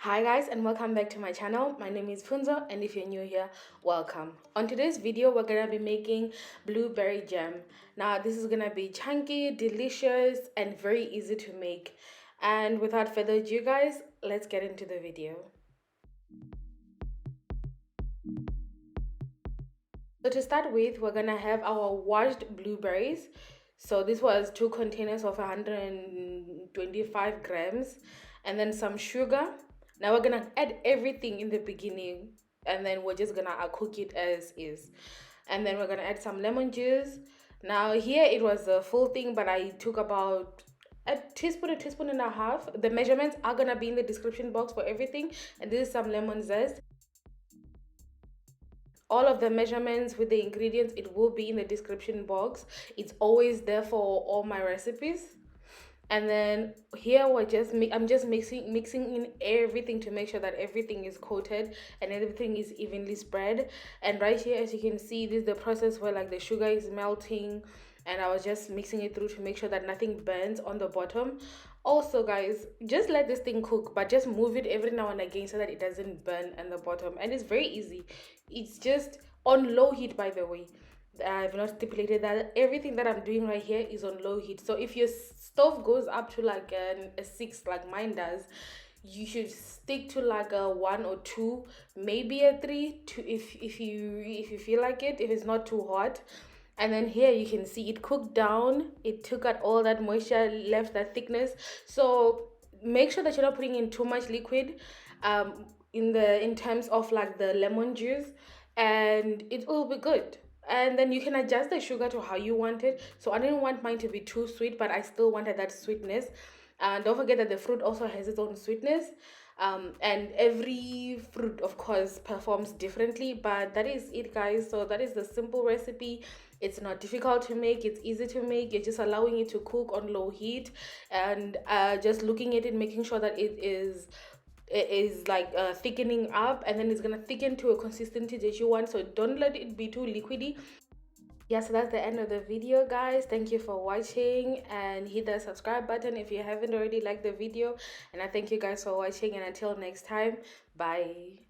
Hi guys, and welcome back to my channel. My name is Funzo, and if you're new here, welcome. On today's video, we're gonna be making blueberry jam. Now this is gonna be chunky, delicious, and very easy to make. And without further ado guys, let's get into the video. So to start with, we're gonna have our washed blueberries. So this was 2 containers of 125 grams, and then some sugar. Now we're gonna add everything in the beginning, and then we're just gonna cook it as is. And then we're gonna add some lemon juice. Now here it was a full thing, but I took about a teaspoon and a half. The measurements are gonna be in the description box for everything. And this is some lemon zest. All of the measurements with the ingredients, it will be in the description box. It's always there for all my recipes. And then here I'm just mixing in everything to make sure that everything is coated and everything is evenly spread. And right here, as you can see, this is the process where like the sugar is melting, and I was just mixing it through to make sure that nothing burns on the bottom. Also guys, just let this thing cook, but just move it every now and again so that it doesn't burn on the bottom. And it's very easy. It's just on low heat, by the way. I've not stipulated that. Everything that I'm doing right here is on low heat. So if your stove goes up to like a 6 like mine does, you should stick to like a 1 or 2, maybe a 3 to if you feel like it, if it's not too hot. And then here you can see it cooked down. It took out all that moisture, left that thickness. So make sure that you're not putting in too much liquid in terms of like the lemon juice, and it will be good. And then you can adjust the sugar to how you want it. So I didn't want mine to be too sweet, but I still wanted that sweetness. And don't forget that the fruit also has its own sweetness. And every fruit of course performs differently, but that is it guys. So that is the simple recipe. It's not difficult to make, it's easy to make. You're just allowing it to cook on low heat, and just looking at it, making sure that it is like thickening up, and then it's gonna thicken to a consistency that you want. So don't let it be too liquidy. Yeah, so that's the end of the video guys. Thank you for watching, and hit the subscribe button if you haven't already liked the video. And I thank you guys for watching, and until next time, bye.